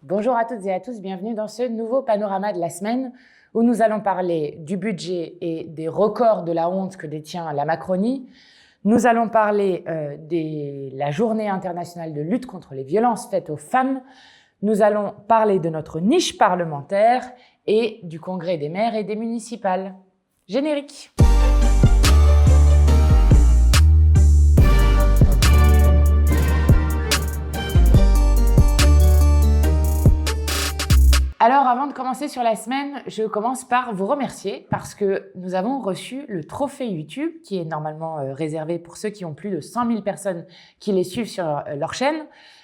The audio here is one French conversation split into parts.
Bonjour à toutes et à tous, bienvenue dans ce nouveau panorama de la semaine où nous allons parler du budget et des records de la honte que détient la Macronie. Nous allons parler de la journée internationale de lutte contre les violences faites aux femmes. Nous allons parler de notre niche parlementaire et du congrès des maires et des municipales. Générique. Alors, avant de commencer sur la semaine, je commence par vous remercier parce que nous avons reçu le trophée YouTube qui est normalement réservé pour ceux qui ont plus de 100 000 personnes qui les suivent sur leur chaîne.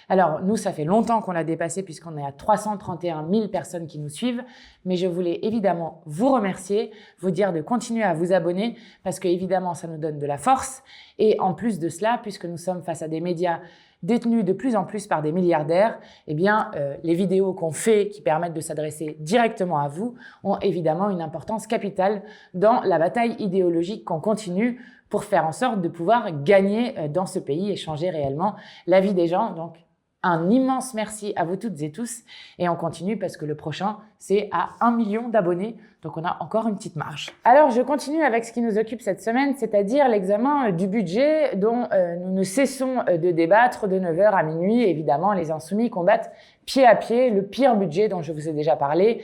Alors, nous, ça fait longtemps qu'on l'a dépassé puisqu'on est à 331 000 personnes qui nous suivent, mais je voulais évidemment vous remercier, vous dire de continuer à vous abonner parce que évidemment, ça nous donne de la force. Et en plus de cela, puisque nous sommes face à des médias détenus de plus en plus par des milliardaires, eh bien, les vidéos qu'on fait qui permettent de s'adresser directement à vous ont évidemment une importance capitale dans la bataille idéologique qu'on continue pour faire en sorte de pouvoir gagner dans ce pays et changer réellement la vie des gens. Donc, un immense merci à vous toutes et tous et on continue parce que le prochain, c'est à 1 million d'abonnés. Donc, on a encore une petite marge. Alors, je continue avec ce qui nous occupe cette semaine, c'est-à-dire l'examen du budget dont nous ne cessons de débattre de 9h à minuit. Évidemment, les Insoumis combattent pied à pied le pire budget dont je vous ai déjà parlé,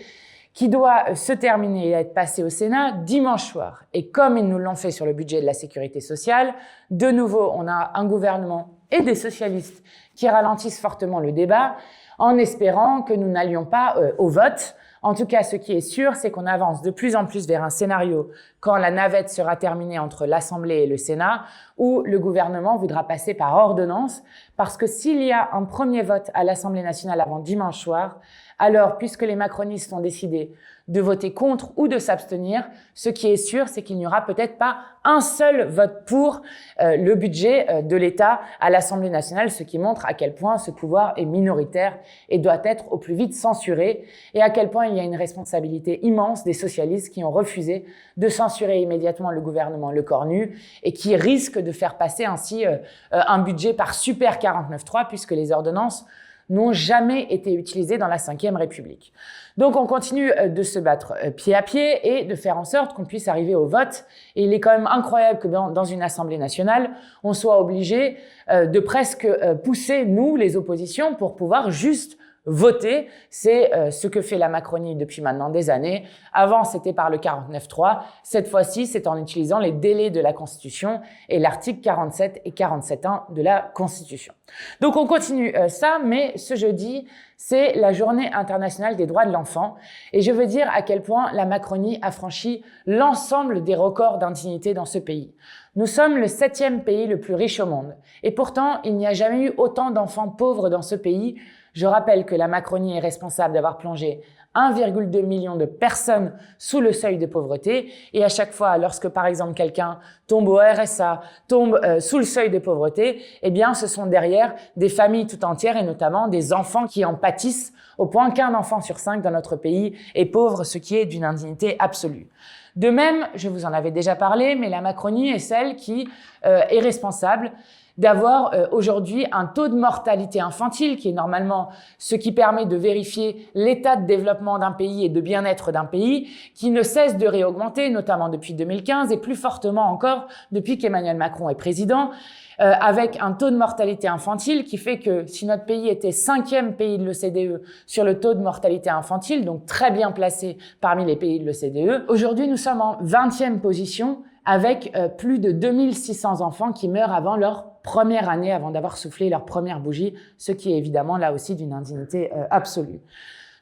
qui doit se terminer et être passé au Sénat dimanche soir. Et comme ils nous l'ont fait sur le budget de la sécurité sociale, de nouveau, on a un gouvernement et des socialistes qui ralentissent fortement le débat en espérant que nous n'allions pas au vote. En tout cas, ce qui est sûr, c'est qu'on avance de plus en plus vers un scénario quand la navette sera terminée entre l'Assemblée et le Sénat, où le gouvernement voudra passer par ordonnance, parce que s'il y a un premier vote à l'Assemblée nationale avant dimanche soir, alors, puisque les macronistes ont décidé de voter contre ou de s'abstenir, ce qui est sûr, c'est qu'il n'y aura peut-être pas un seul vote pour le budget de l'État à l'Assemblée nationale, ce qui montre à quel point ce pouvoir est minoritaire et doit être au plus vite censuré, et à quel point il y a une responsabilité immense des socialistes qui ont refusé de censurer immédiatement le gouvernement Le Cornu et qui risquent de faire passer ainsi un budget par super 49.3 puisque les ordonnances n'ont jamais été utilisés dans la Ve République. Donc, on continue de se battre pied à pied et de faire en sorte qu'on puisse arriver au vote. Et il est quand même incroyable que dans une Assemblée nationale, on soit obligé de presque pousser, nous, les oppositions, pour pouvoir juste voter. C'est ce que fait la Macronie depuis maintenant des années. Avant, c'était par le 49.3. Cette fois-ci, c'est en utilisant les délais de la Constitution et l'article 47 et 47.1 de la Constitution. Donc, on continue ça, mais ce jeudi, c'est la Journée internationale des droits de l'enfant. Et je veux dire à quel point la Macronie a franchi l'ensemble des records d'indignité dans ce pays. Nous sommes le 7e pays le plus riche au monde. Et pourtant, il n'y a jamais eu autant d'enfants pauvres dans ce pays. Je rappelle que la Macronie est responsable d'avoir plongé 1,2 million de personnes sous le seuil de pauvreté. Et à chaque fois, lorsque par exemple quelqu'un tombe au RSA, tombe sous le seuil de pauvreté, eh bien ce sont derrière des familles tout entières et notamment des enfants qui en pâtissent au point qu'un enfant sur 5 dans notre pays est pauvre, ce qui est d'une indignité absolue. De même, je vous en avais déjà parlé, mais la Macronie est celle qui est responsable d'avoir aujourd'hui un taux de mortalité infantile qui est normalement ce qui permet de vérifier l'état de développement d'un pays et de bien-être d'un pays qui ne cesse de réaugmenter, notamment depuis 2015 et plus fortement encore depuis qu'Emmanuel Macron est président, avec un taux de mortalité infantile qui fait que si notre pays était 5e pays de l'OCDE sur le taux de mortalité infantile, donc très bien placé parmi les pays de l'OCDE, aujourd'hui nous sommes en 20e position avec plus de 2600 enfants qui meurent avant leur première année, avant d'avoir soufflé leur première bougie, ce qui est évidemment là aussi d'une indignité absolue.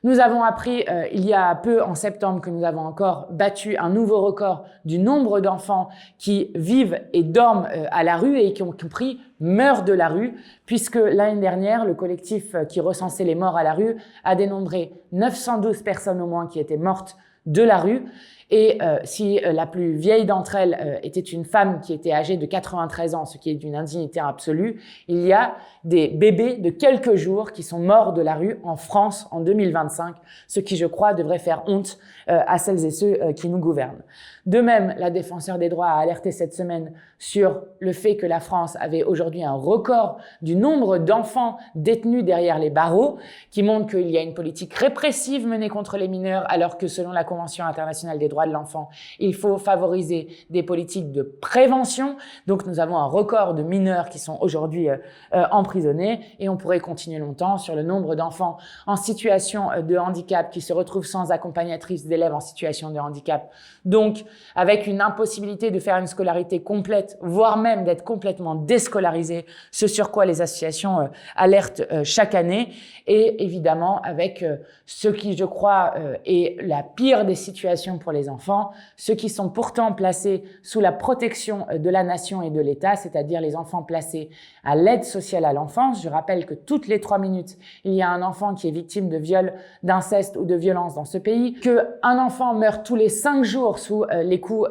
Nous avons appris il y a peu, en septembre, que nous avons encore battu un nouveau record du nombre d'enfants qui vivent et dorment à la rue et qui ont compris meurent de la rue, puisque l'année dernière, le collectif qui recensait les morts à la rue a dénombré 912 personnes au moins qui étaient mortes de la rue. Et si la plus vieille d'entre elles était une femme qui était âgée de 93 ans, ce qui est d'une indignité absolue, il y a des bébés de quelques jours qui sont morts de la rue en France en 2025, ce qui, je crois, devrait faire honte à celles et ceux qui nous gouvernent. De même, la défenseure des droits a alerté cette semaine sur le fait que la France avait aujourd'hui un record du nombre d'enfants détenus derrière les barreaux, qui montre qu'il y a une politique répressive menée contre les mineurs, alors que selon la Convention internationale des droits de l'enfant, il faut favoriser des politiques de prévention. Donc nous avons un record de mineurs qui sont aujourd'hui emprisonnés, et on pourrait continuer longtemps sur le nombre d'enfants en situation de handicap qui se retrouvent sans accompagnatrice d'élèves en situation de handicap. Donc, avec une impossibilité de faire une scolarité complète, voire même d'être complètement déscolarisé, ce sur quoi les associations alertent chaque année, et évidemment avec ce qui, je crois, est la pire des situations pour les enfants, ceux qui sont pourtant placés sous la protection de la nation et de l'État, c'est-à-dire les enfants placés à l'aide sociale à l'enfance. Je rappelle que toutes les 3 minutes, il y a un enfant qui est victime de viol, d'inceste ou de violence dans ce pays, qu'un enfant meurt tous les 5 jours sous les coups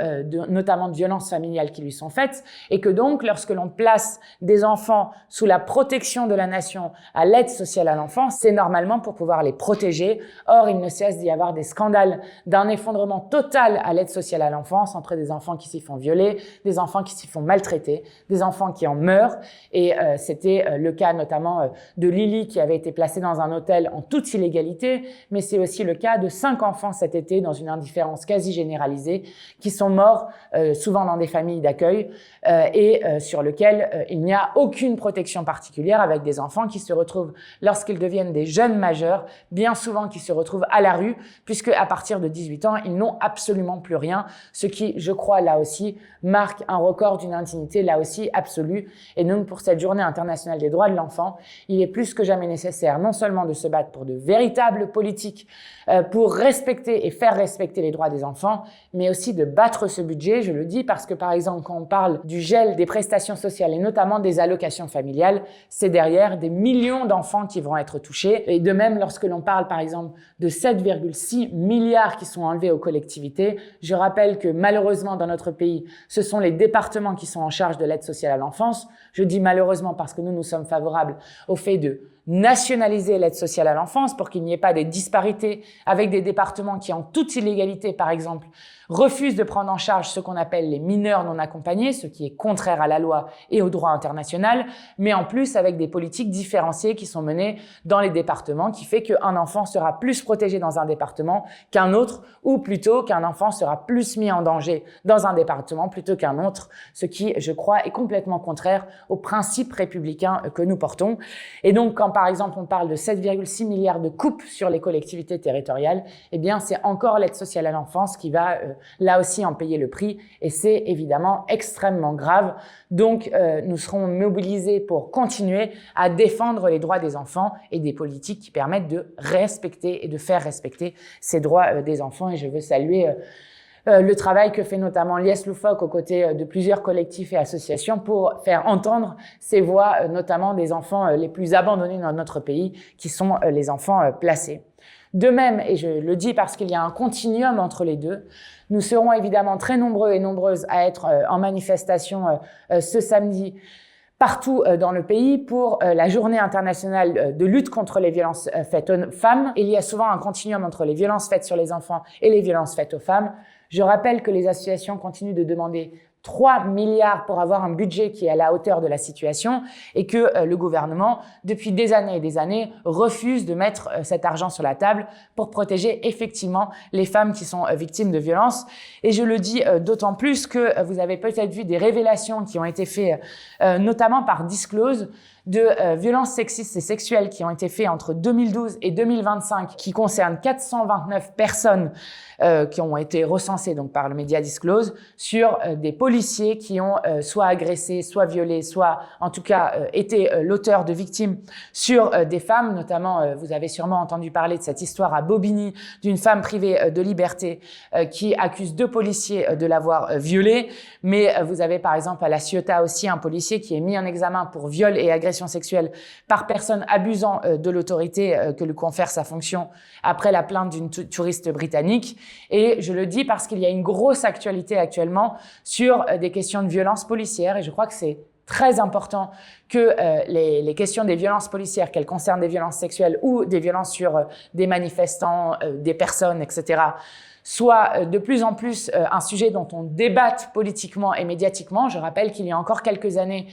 notamment de violences familiales qui lui sont faites, et que donc lorsque l'on place des enfants sous la protection de la nation à l'aide sociale à l'enfance, c'est normalement pour pouvoir les protéger. Or, il ne cesse d'y avoir des scandales d'un effondrement total à l'aide sociale à l'enfance, entre des enfants qui s'y font violer, des enfants qui s'y font maltraiter, des enfants qui en meurent, et c'était le cas notamment de Lily qui avait été placée dans un hôtel en toute illégalité, mais c'est aussi le cas de 5 enfants cet été dans une indifférence quasi généralisée qui sont morts souvent dans des familles d'accueil et sur lequel il n'y a aucune protection particulière, avec des enfants qui se retrouvent, lorsqu'ils deviennent des jeunes majeurs, bien souvent qui se retrouvent à la rue, puisque à partir de 18 ans, ils n'ont absolument plus rien, ce qui, je crois, là aussi, marque un record d'une indignité, là aussi, absolue. Et donc, pour cette journée internationale des droits de l'enfant, il est plus que jamais nécessaire non seulement de se battre pour de véritables politiques pour respecter et faire respecter les droits des enfants, mais aussi de battre ce budget. Je le dis parce que, par exemple, quand on parle du gel des prestations sociales et notamment des allocations familiales, c'est derrière des millions d'enfants qui vont être touchés. Et de même, lorsque l'on parle, par exemple, de 7,6 milliards qui sont enlevés aux collectivités, je rappelle que malheureusement, dans notre pays, ce sont les départements qui sont en charge de l'aide sociale à l'enfance. Je dis malheureusement parce que nous sommes favorables au fait de nationaliser l'aide sociale à l'enfance pour qu'il n'y ait pas des disparités avec des départements qui, en toute illégalité, par exemple, refusent de prendre en charge ce qu'on appelle les mineurs non accompagnés, ce qui est contraire à la loi et au droit international, mais en plus avec des politiques différenciées qui sont menées dans les départements, qui fait qu'un enfant sera plus protégé dans un département qu'un autre, ou plutôt qu'un enfant sera plus mis en danger dans un département plutôt qu'un autre, ce qui, je crois, est complètement contraire aux principes républicains que nous portons. Et donc, quand par exemple on parle de 7,6 milliards de coupes sur les collectivités territoriales, eh bien c'est encore l'aide sociale à l'enfance qui va là aussi en payer le prix, et c'est évidemment extrêmement grave. Donc nous serons mobilisés pour continuer à défendre les droits des enfants et des politiques qui permettent de respecter et de faire respecter ces droits des enfants. Et je veux saluer le travail que fait notamment Lies Loufoque aux côtés de plusieurs collectifs et associations pour faire entendre ces voix, notamment des enfants les plus abandonnés dans notre pays, qui sont les enfants placés. De même, et je le dis parce qu'il y a un continuum entre les deux, nous serons évidemment très nombreux et nombreuses à être en manifestation ce samedi partout dans le pays pour la journée internationale de lutte contre les violences faites aux femmes. Il y a souvent un continuum entre les violences faites sur les enfants et les violences faites aux femmes. Je rappelle que les associations continuent de demander 3 milliards pour avoir un budget qui est à la hauteur de la situation, et que le gouvernement, depuis des années et des années, refuse de mettre cet argent sur la table pour protéger effectivement les femmes qui sont victimes de violences. Et je le dis d'autant plus que vous avez peut-être vu des révélations qui ont été faites notamment par Disclose, de violences sexistes et sexuelles qui ont été faites entre 2012 et 2025, qui concernent 429 personnes qui ont été recensées donc par le média Disclose, sur des policiers qui ont soit agressé, soit violé, soit en tout cas été l'auteur de victimes sur des femmes. Notamment, vous avez sûrement entendu parler de cette histoire à Bobigny d'une femme privée de liberté qui accuse 2 policiers de l'avoir violée. Mais vous avez par exemple à La Ciotat aussi un policier qui est mis en examen pour viol et agression agression sexuelle par personne abusant de l'autorité que lui confère sa fonction après la plainte d'une touriste britannique. Et je le dis parce qu'il y a une grosse actualité actuellement sur des questions de violence policière et je crois que c'est très important que les questions des violences policières, qu'elles concernent des violences sexuelles ou des violences sur des manifestants, des personnes, etc., soit de plus en plus un sujet dont on débatte politiquement et médiatiquement. Je rappelle qu'il y a encore quelques années,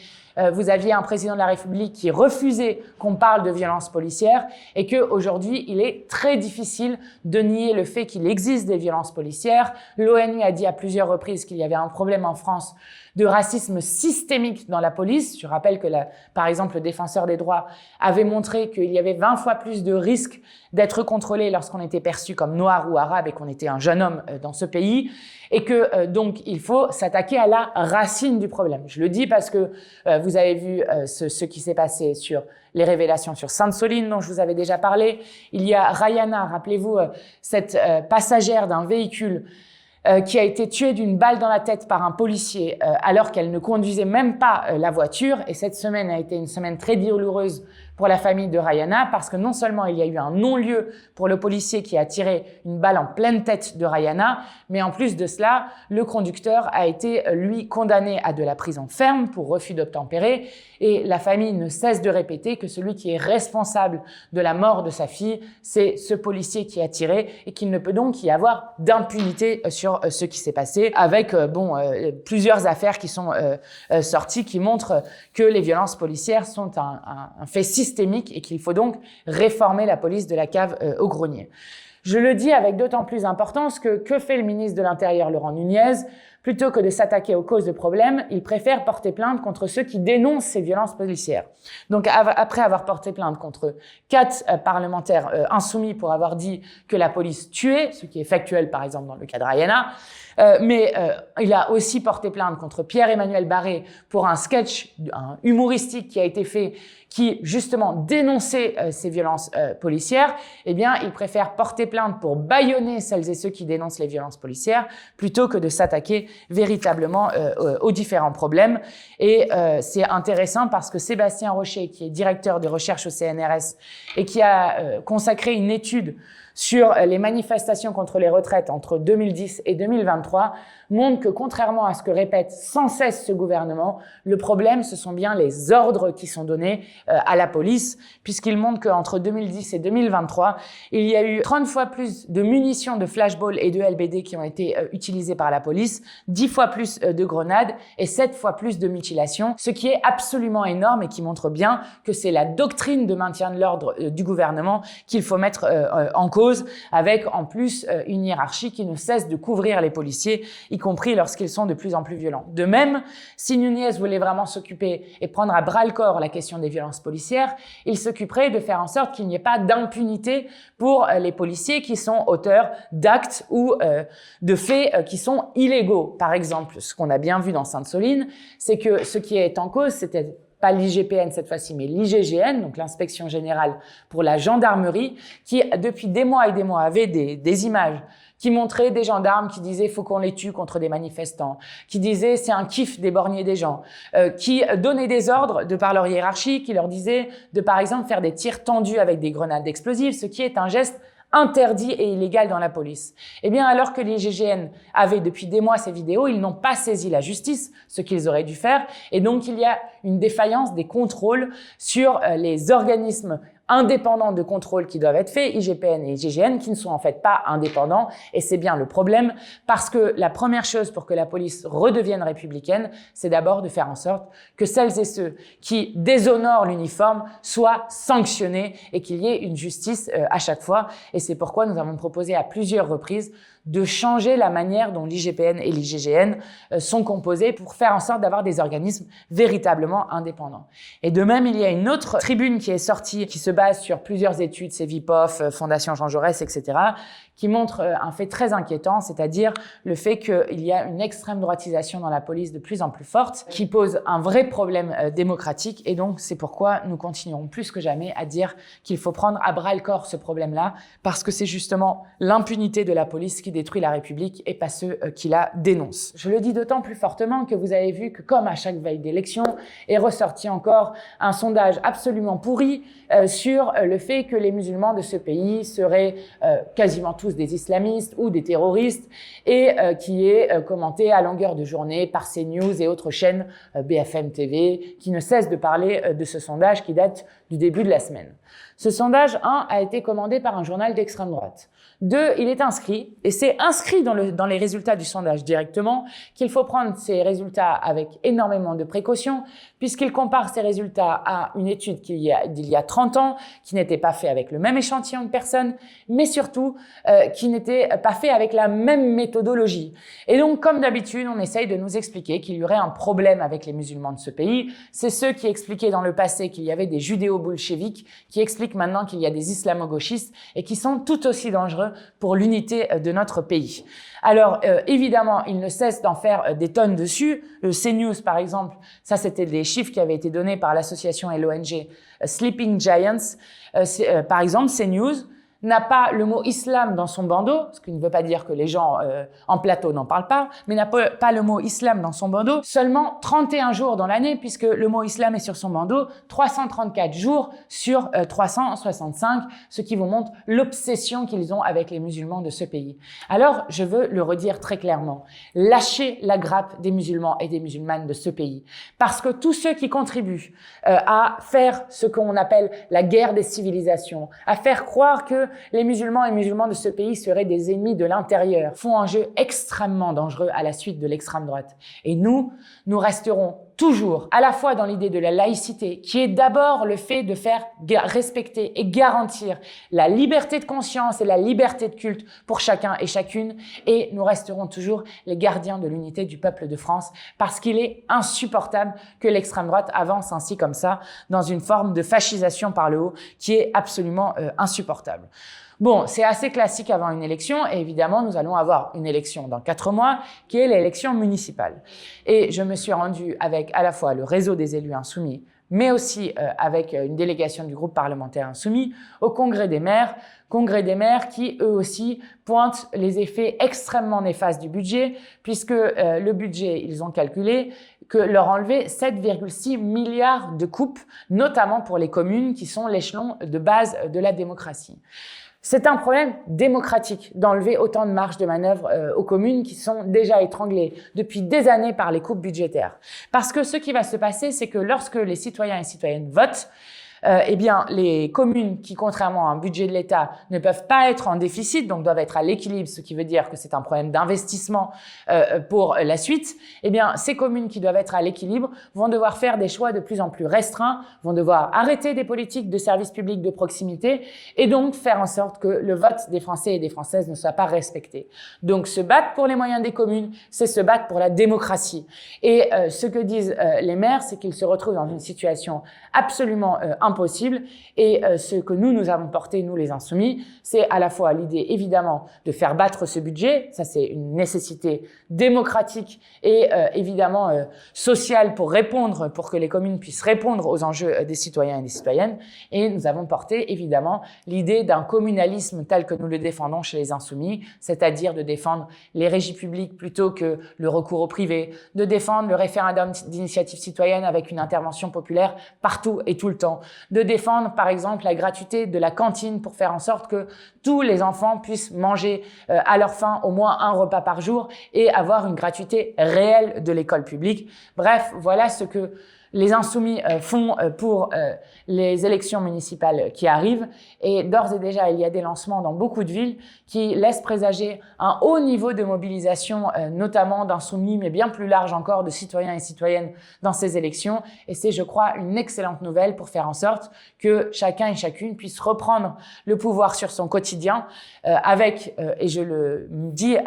vous aviez un président de la République qui refusait qu'on parle de violences policières et qu'aujourd'hui, il est très difficile de nier le fait qu'il existe des violences policières. L'ONU a dit à plusieurs reprises qu'il y avait un problème en France de racisme systémique dans la police. Je rappelle que, par exemple, le défenseur des droits avait montré qu'il y avait 20 fois plus de risques d'être contrôlé lorsqu'on était perçu comme noir ou arabe et qu'on était un jeune homme dans ce pays. Et que donc il faut s'attaquer à la racine du problème. Je le dis parce que vous avez vu ce qui s'est passé sur les révélations sur Sainte-Soline dont je vous avais déjà parlé. Il y a Rayana, rappelez-vous, cette passagère d'un véhicule qui a été tuée d'une balle dans la tête par un policier alors qu'elle ne conduisait même pas la voiture. Et cette semaine a été une semaine très douloureuse pour la famille de Rayana parce que non seulement il y a eu un non-lieu pour le policier qui a tiré une balle en pleine tête de Rayana, mais en plus de cela, le conducteur a été, lui, condamné à de la prison ferme pour refus d'obtempérer et la famille ne cesse de répéter que celui qui est responsable de la mort de sa fille, c'est ce policier qui a tiré et qu'il ne peut donc y avoir d'impunité sur ce qui s'est passé avec plusieurs affaires qui sont sorties qui montrent que les violences policières sont un fait systémique et qu'il faut donc réformer la police de la cave au grenier. Je le dis avec d'autant plus d'importance que fait le ministre de l'Intérieur Laurent Nunez? Plutôt que de s'attaquer aux causes de problèmes, il préfère porter plainte contre ceux qui dénoncent ces violences policières. Donc après avoir porté plainte contre 4 parlementaires insoumis pour avoir dit que la police tuait, ce qui est factuel par exemple dans le cas de Rayana, mais il a aussi porté plainte contre Pierre-Emmanuel Barré pour un sketch humoristique qui a été fait qui justement dénonçait ces violences policières. Eh bien, il préfère porter plainte pour bâillonner celles et ceux qui dénoncent les violences policières plutôt que de s'attaquer véritablement aux différents problèmes. Et c'est intéressant parce que Sébastien Rocher, qui est directeur de recherche au CNRS et qui a consacré une étude sur les manifestations contre les retraites entre 2010 et 2023, montre que contrairement à ce que répète sans cesse ce gouvernement, le problème, ce sont bien les ordres qui sont donnés à la police, puisqu'il montre qu'entre 2010 et 2023, il y a eu 30 fois plus de munitions de flashball et de LBD qui ont été utilisées par la police, 10 fois plus de grenades et 7 fois plus de mutilations, ce qui est absolument énorme et qui montre bien que c'est la doctrine de maintien de l'ordre du gouvernement qu'il faut mettre en cause, avec en plus une hiérarchie qui ne cesse de couvrir les policiers, y compris lorsqu'ils sont de plus en plus violents. De même, si Nunez voulait vraiment s'occuper et prendre à bras-le-corps la question des violences policières, il s'occuperait de faire en sorte qu'il n'y ait pas d'impunité pour les policiers qui sont auteurs d'actes ou de faits qui sont illégaux. Par exemple, ce qu'on a bien vu dans Sainte-Soline, c'est que ce qui est en cause, c'était pas l'IGPN cette fois-ci, mais l'IGGN, donc l'Inspection Générale pour la Gendarmerie, qui depuis des mois et des mois avait des images qui montraient des gendarmes qui disaient « faut qu'on les tue contre des manifestants », qui disaient « c'est un kiff d'éborgner des gens », qui donnaient des ordres de par leur hiérarchie, qui leur disaient de par exemple faire des tirs tendus avec des grenades explosives, ce qui est un geste interdit et illégal dans la police. Eh bien, alors que l'IGGN avait depuis des mois ces vidéos, ils n'ont pas saisi la justice, ce qu'ils auraient dû faire, et donc il y a une défaillance des contrôles sur les organismes indépendants de contrôle qui doivent être faits, IGPN et IGGN, qui ne sont en fait pas indépendants. Et c'est bien le problème, parce que la première chose pour que la police redevienne républicaine, c'est d'abord de faire en sorte que celles et ceux qui déshonorent l'uniforme soient sanctionnés et qu'il y ait une justice à chaque fois. Et c'est pourquoi nous avons proposé à plusieurs reprises de changer la manière dont l'IGPN et l'IGGN sont composés pour faire en sorte d'avoir des organismes véritablement indépendants. Et de même, il y a une autre tribune qui est sortie, qui se base base sur plusieurs études, c'est Vipof, Fondation Jean Jaurès, etc., qui montrent un fait très inquiétant, c'est-à-dire le fait qu'il y a une extrême droitisation dans la police de plus en plus forte, qui pose un vrai problème démocratique. Et donc, c'est pourquoi nous continuerons plus que jamais à dire qu'il faut prendre à bras-le-corps ce problème-là, parce que c'est justement l'impunité de la police qui détruit la République et pas ceux qui la dénoncent. Je le dis d'autant plus fortement que vous avez vu que, comme à chaque veille d'élection, est ressorti encore un sondage absolument pourri sur le fait que les musulmans de ce pays seraient quasiment tous des islamistes ou des terroristes et qui est commenté à longueur de journée par CNews et autres chaînes BFM TV qui ne cessent de parler de ce sondage qui date du début de la semaine. Ce sondage, 1, a été commandé par un journal d'extrême droite. 2, il est inscrit, et c'est inscrit dans les résultats du sondage directement, qu'il faut prendre ces résultats avec énormément de précautions, puisqu'il compare ces résultats à une étude d'il y a 30 ans, qui n'était pas faite avec le même échantillon de personnes, mais surtout qui n'était pas fait avec la même méthodologie. Et donc, comme d'habitude, on essaye de nous expliquer qu'il y aurait un problème avec les musulmans de ce pays. C'est ceux qui expliquaient dans le passé qu'il y avait des judéo-bolcheviques, qui expliquent maintenant qu'il y a des islamo-gauchistes et qui sont tout aussi dangereux pour l'unité de notre pays. Alors, évidemment, ils ne cessent d'en faire des tonnes dessus. CNews, par exemple, ça c'était des chiffres qui avaient été donnés par l'association et l'ONG Sleeping Giants. Par exemple, CNews n'a pas le mot islam dans son bandeau, ce qui ne veut pas dire que les gens en plateau n'en parlent pas, mais n'a pas le mot islam dans son bandeau seulement 31 jours dans l'année, puisque le mot islam est sur son bandeau 334 jours sur 365, ce qui vous montre l'obsession qu'ils ont avec les musulmans de ce pays. Alors, je veux le redire très clairement, lâchez la grappe des musulmans et des musulmanes de ce pays, parce que tous ceux qui contribuent à faire ce qu'on appelle la guerre des civilisations, à faire croire que les musulmans et musulmans de ce pays seraient des ennemis de l'intérieur, font un jeu extrêmement dangereux à la suite de l'extrême droite. Et nous resterons toujours à la fois dans l'idée de la laïcité, qui est d'abord le fait de faire respecter et garantir la liberté de conscience et la liberté de culte pour chacun et chacune, et nous resterons toujours les gardiens de l'unité du peuple de France, parce qu'il est insupportable que l'extrême droite avance ainsi comme ça, dans une forme de fascisation par le haut qui est absolument insupportable. Bon, c'est assez classique avant une élection et évidemment, nous allons avoir une élection dans 4 mois qui est l'élection municipale. Et je me suis rendue avec à la fois le réseau des élus insoumis, mais aussi avec une délégation du groupe parlementaire insoumis au Congrès des maires qui, eux aussi, pointent les effets extrêmement néfastes du budget, puisque le budget, ils ont calculé que leur enlever 7,6 milliards de coupes, notamment pour les communes qui sont l'échelon de base de la démocratie. C'est un problème démocratique d'enlever autant de marge de manœuvre aux communes qui sont déjà étranglées depuis des années par les coupes budgétaires. Parce que ce qui va se passer, c'est que lorsque les citoyens et citoyennes votent, eh bien, les communes qui, contrairement à un budget de l'État, ne peuvent pas être en déficit, donc doivent être à l'équilibre, ce qui veut dire que c'est un problème d'investissement pour la suite, eh bien, ces communes qui doivent être à l'équilibre vont devoir faire des choix de plus en plus restreints, vont devoir arrêter des politiques de services publics de proximité et donc faire en sorte que le vote des Français et des Françaises ne soit pas respecté. Donc, se battre pour les moyens des communes, c'est se battre pour la démocratie. Et ce que disent les maires, c'est qu'ils se retrouvent dans une situation absolument impossible. Et ce que nous avons porté, nous les insoumis, c'est à la fois l'idée évidemment de faire battre ce budget, ça c'est une nécessité démocratique et évidemment sociale pour que les communes puissent répondre aux enjeux des citoyens et des citoyennes. Et nous avons porté évidemment l'idée d'un communalisme tel que nous le défendons chez les insoumis, c'est-à-dire de défendre les régies publiques plutôt que le recours au privé, de défendre le référendum d'initiative citoyenne avec une intervention populaire partout et tout le temps, de défendre par exemple la gratuité de la cantine pour faire en sorte que tous les enfants puissent manger à leur faim au moins un repas par jour et avoir une gratuité réelle de l'école publique. Bref, voilà ce que les insoumis font pour les élections municipales qui arrivent. Et d'ores et déjà, il y a des lancements dans beaucoup de villes qui laissent présager un haut niveau de mobilisation, notamment d'insoumis, mais bien plus large encore de citoyens et citoyennes dans ces élections. Et c'est, je crois, une excellente nouvelle pour faire en sorte que chacun et chacune puisse reprendre le pouvoir sur son quotidien avec, et je le dis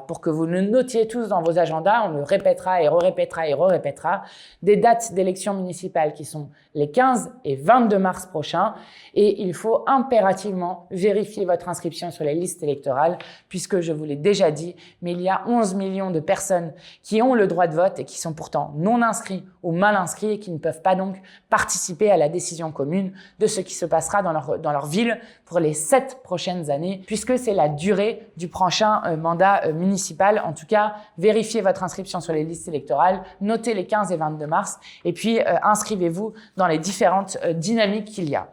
pour que vous le notiez tous dans vos agendas, on le répétera et re-répétera et re-répétera, des dates d'élection élections municipales qui sont les 15 et 22 mars prochains et il faut impérativement vérifier votre inscription sur les listes électorales puisque je vous l'ai déjà dit, mais il y a 11 millions de personnes qui ont le droit de vote et qui sont pourtant non inscrits ou mal inscrits et qui ne peuvent pas donc participer à la décision commune de ce qui se passera dans leur ville pour les 7 prochaines années puisque c'est la durée du prochain mandat municipal. En tout cas, vérifiez votre inscription sur les listes électorales, notez les 15 et 22 mars et puis inscrivez-vous dans les différentes dynamiques qu'il y a.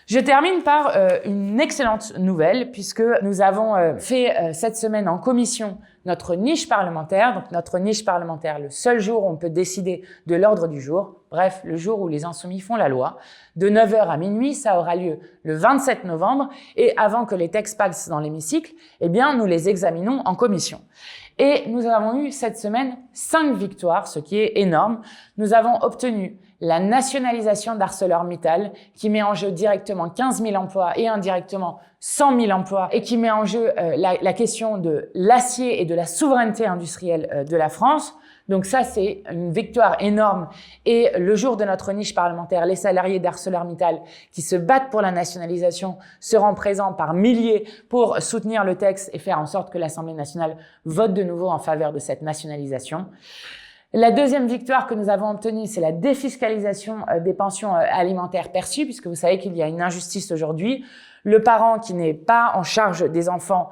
Je termine par une excellente nouvelle puisque nous avons fait cette semaine en commission notre niche parlementaire. Donc notre niche parlementaire, le seul jour où on peut décider de l'ordre du jour, bref, le jour où les insoumis font la loi, de 9 h à minuit, ça aura lieu le 27 novembre et avant que les textes passent dans l'hémicycle, eh bien nous les examinons en commission. Et nous avons eu cette semaine 5 victoires, ce qui est énorme. Nous avons obtenu la nationalisation d'ArcelorMittal qui met en jeu directement 15 000 emplois et indirectement 100 000 emplois et qui met en jeu la question de l'acier et de la souveraineté industrielle de la France. Donc ça, c'est une victoire énorme. Et le jour de notre niche parlementaire, les salariés d'ArcelorMittal qui se battent pour la nationalisation seront présents par milliers pour soutenir le texte et faire en sorte que l'Assemblée nationale vote de nouveau en faveur de cette nationalisation. La deuxième victoire que nous avons obtenue, c'est la défiscalisation des pensions alimentaires perçues, puisque vous savez qu'il y a une injustice aujourd'hui. Le parent qui n'est pas en charge des enfants,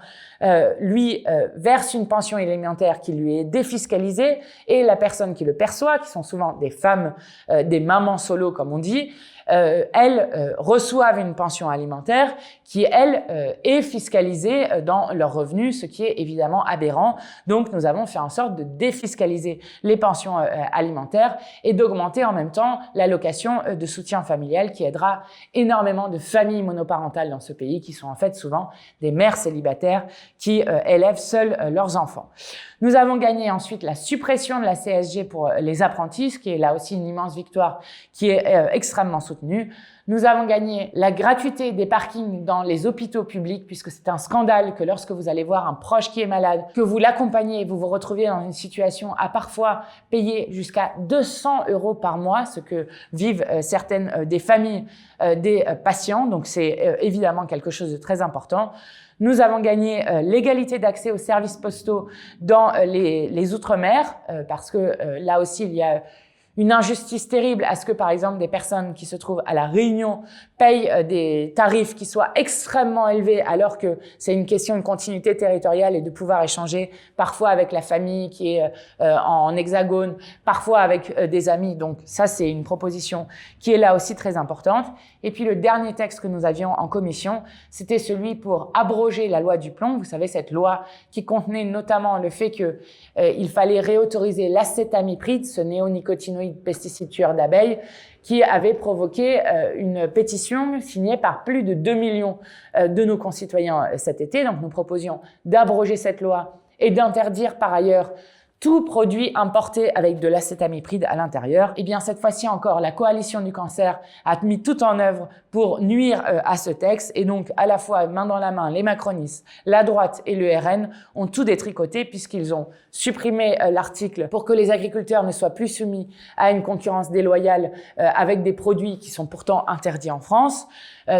lui, verse une pension alimentaire qui lui est défiscalisée et la personne qui le perçoit, qui sont souvent des femmes, des mamans solo comme on dit, elles reçoivent une pension alimentaire qui, elle, est fiscalisée dans leurs revenus, ce qui est évidemment aberrant. Donc, nous avons fait en sorte de défiscaliser les pensions alimentaires et d'augmenter en même temps l'allocation de soutien familial qui aidera énormément de familles monoparentales dans ce pays qui sont en fait souvent des mères célibataires qui élèvent seules leurs enfants. Nous avons gagné ensuite la suppression de la CSG pour les apprentis, ce qui est là aussi une immense victoire qui est extrêmement soutenue. Nous avons gagné la gratuité des parkings dans les hôpitaux publics puisque c'est un scandale que lorsque vous allez voir un proche qui est malade, que vous l'accompagnez et vous vous retrouvez dans une situation à parfois payer jusqu'à 200 € par mois, ce que vivent certaines des familles des patients. Donc c'est évidemment quelque chose de très important. Nous avons gagné l'égalité d'accès aux services postaux dans les Outre-mer parce que là aussi il y a une injustice terrible à ce que, par exemple, des personnes qui se trouvent à La Réunion payent des tarifs qui soient extrêmement élevés alors que c'est une question de continuité territoriale et de pouvoir échanger parfois avec la famille qui est en hexagone, parfois avec des amis. Donc ça, c'est une proposition qui est là aussi très importante. Et puis le dernier texte que nous avions en commission, c'était celui pour abroger la loi du plomb. Vous savez, cette loi qui contenait notamment le fait que il fallait réautoriser l'acétamipride, ce néonicotinoïde pesticide tueur d'abeilles, qui avait provoqué une pétition signée par plus de 2 millions de nos concitoyens cet été. Donc nous proposions d'abroger cette loi et d'interdire par ailleurs tout produit importé avec de l'acétamipride à l'intérieur. Et bien cette fois-ci encore, la coalition du cancer a mis tout en œuvre pour nuire à ce texte et donc à la fois main dans la main, les macronistes, la droite et le RN ont tout détricoté puisqu'ils ont supprimé l'article pour que les agriculteurs ne soient plus soumis à une concurrence déloyale avec des produits qui sont pourtant interdits en France.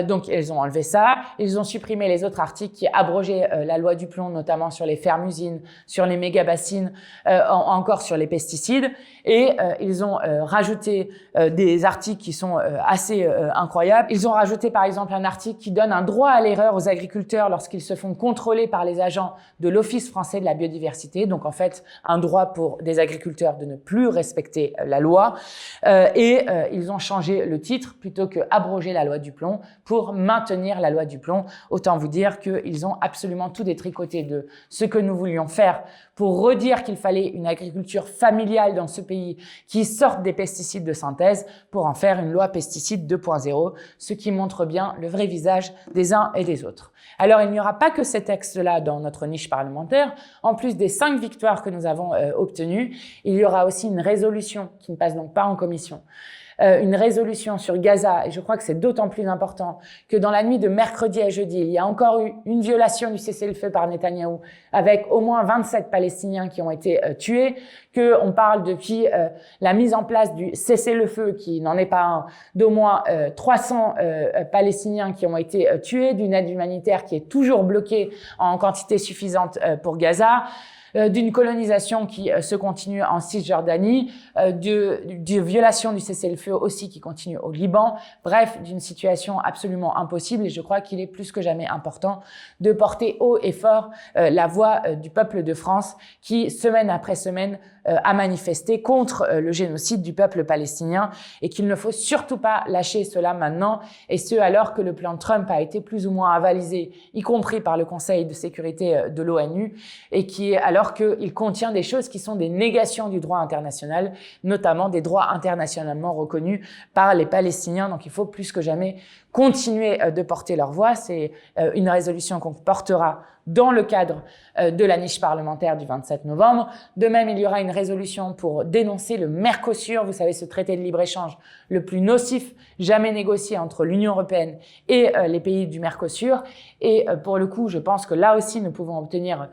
Donc ils ont enlevé ça, ils ont supprimé les autres articles qui abrogeaient la loi du plomb, notamment sur les fermes-usines, sur les méga-bassines, encore sur les pesticides, et ils ont rajouté des articles qui sont assez incroyables. Ils ont rajouté par exemple un article qui donne un droit à l'erreur aux agriculteurs lorsqu'ils se font contrôler par les agents de l'Office français de la biodiversité, donc en fait un droit pour des agriculteurs de ne plus respecter la loi, et ils ont changé le titre plutôt que abroger la loi du plomb pour maintenir la loi du plomb. Autant vous dire qu'ils ont absolument tout détricoté de ce que nous voulions faire pour redire qu'il fallait une agriculture familiale dans ce pays qui sorte des pesticides de synthèse pour en faire une loi pesticide 2.0, ce qui montre bien le vrai visage des uns et des autres. Alors, il n'y aura pas que ces textes-là dans notre niche parlementaire. En plus des 5 victoires que nous avons obtenues, il y aura aussi une résolution qui ne passe donc pas en commission, une résolution sur Gaza, et je crois que c'est d'autant plus important que dans la nuit de mercredi à jeudi, il y a encore eu une violation du cessez-le-feu par Netanyahou, avec au moins 27 Palestiniens qui ont été tués, qu'on parle depuis la mise en place du cessez-le-feu, qui n'en est pas un, d'au moins 300 Palestiniens qui ont été tués, d'une aide humanitaire qui est toujours bloquée en quantité suffisante pour Gaza, d'une colonisation qui se continue en Cisjordanie, de violation du cessez-le-feu aussi qui continue au Liban. Bref, d'une situation absolument impossible, et je crois qu'il est plus que jamais important de porter haut et fort la voix du peuple de France qui, semaine après semaine, a manifesté contre le génocide du peuple palestinien, et qu'il ne faut surtout pas lâcher cela maintenant, et ce alors que le plan Trump a été plus ou moins avalisé, y compris par le Conseil de sécurité de l'ONU, et alors qu'il contient des choses qui sont des négations du droit international, notamment des droits internationalement reconnus par les Palestiniens. Donc il faut plus que jamais continuer de porter leur voix. C'est une résolution qu'on portera dans le cadre de la niche parlementaire du 27 novembre. De même, il y aura une résolution pour dénoncer le Mercosur, vous savez, ce traité de libre-échange le plus nocif jamais négocié entre l'Union européenne et les pays du Mercosur. Et pour le coup, je pense que là aussi, nous pouvons obtenir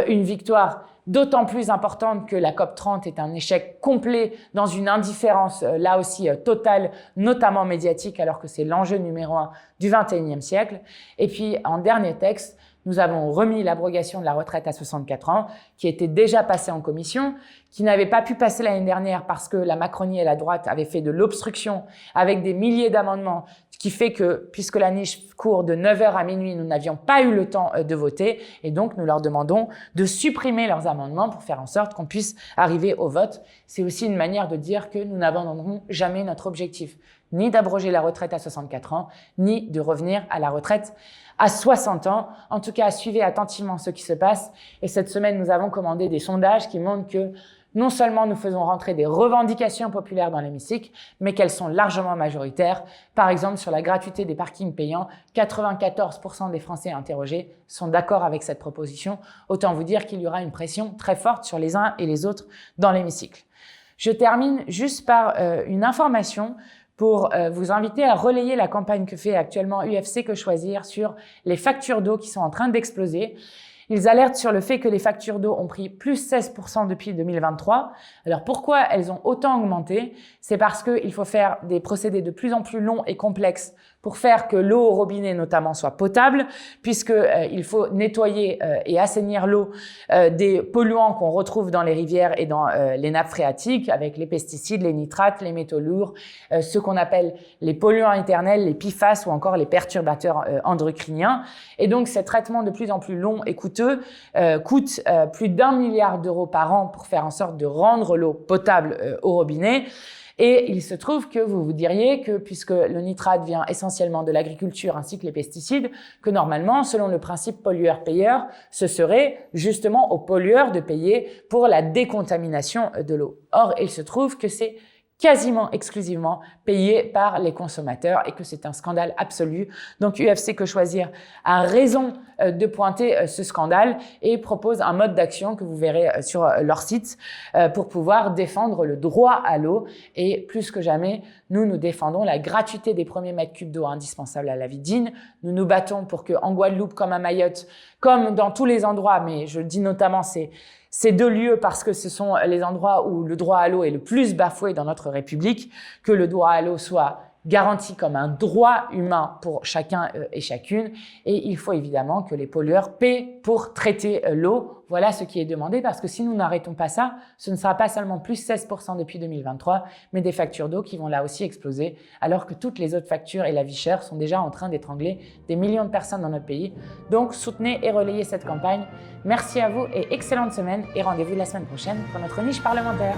une victoire d'autant plus importante que la COP30 est un échec complet dans une indifférence là aussi totale, notamment médiatique, alors que c'est l'enjeu numéro 1 du XXIe siècle. Et puis, en dernier texte, nous avons remis l'abrogation de la retraite à 64 ans, qui était déjà passée en commission, qui n'avait pas pu passer l'année dernière parce que la Macronie et la droite avaient fait de l'obstruction avec des milliers d'amendements, ce qui fait que, puisque la niche court de 9h à minuit, nous n'avions pas eu le temps de voter, et donc nous leur demandons de supprimer leurs amendements pour faire en sorte qu'on puisse arriver au vote. C'est aussi une manière de dire que nous n'abandonnerons jamais notre objectif, ni d'abroger la retraite à 64 ans, ni de revenir à la retraite à 60 ans. En tout cas, suivez attentivement ce qui se passe. Et cette semaine, nous avons commandé des sondages qui montrent que non seulement nous faisons rentrer des revendications populaires dans l'hémicycle, mais qu'elles sont largement majoritaires. Par exemple, sur la gratuité des parkings payants, 94% des Français interrogés sont d'accord avec cette proposition. Autant vous dire qu'il y aura une pression très forte sur les uns et les autres dans l'hémicycle. Je termine juste par une information pour vous inviter à relayer la campagne que fait actuellement UFC Que Choisir sur les factures d'eau qui sont en train d'exploser. Ils alertent sur le fait que les factures d'eau ont pris plus 16% depuis 2023. Alors pourquoi elles ont autant augmenté? C'est parce qu'il faut faire des procédés de plus en plus longs et complexes pour faire que l'eau au robinet notamment soit potable, puisqu'il faut nettoyer et assainir l'eau des polluants qu'on retrouve dans les rivières et dans les nappes phréatiques, avec les pesticides, les nitrates, les métaux lourds, ce qu'on appelle les polluants éternels, les PFAS ou encore les perturbateurs endocriniens. Et donc ces traitements de plus en plus longs et coûteux coûtent plus d'1 milliard d'euros par an pour faire en sorte de rendre l'eau potable au robinet. Et il se trouve que vous vous diriez que, puisque le nitrate vient essentiellement de l'agriculture ainsi que les pesticides, que normalement, selon le principe pollueur-payeur, ce serait justement aux pollueurs de payer pour la décontamination de l'eau. Or, il se trouve que c'est quasiment exclusivement payé par les consommateurs et que c'est un scandale absolu. Donc UFC Que Choisir a raison de pointer ce scandale et propose un mode d'action que vous verrez sur leur site pour pouvoir défendre le droit à l'eau. Et plus que jamais, nous défendons la gratuité des premiers mètres cubes d'eau indispensables à la vie digne. Nous nous battons pour que, en Guadeloupe comme à Mayotte, comme dans tous les endroits, mais je dis notamment ces deux lieux parce que ce sont les endroits où le droit à l'eau est le plus bafoué dans notre République, que le droit à l'eau soit garanti comme un droit humain pour chacun et chacune. Et il faut évidemment que les pollueurs paient pour traiter l'eau. Voilà ce qui est demandé, parce que si nous n'arrêtons pas ça, ce ne sera pas seulement plus 16% depuis 2023, mais des factures d'eau qui vont là aussi exploser, alors que toutes les autres factures et la vie chère sont déjà en train d'étrangler des millions de personnes dans notre pays. Donc soutenez et relayez cette campagne. Merci à vous et excellente semaine, et rendez-vous la semaine prochaine pour notre niche parlementaire.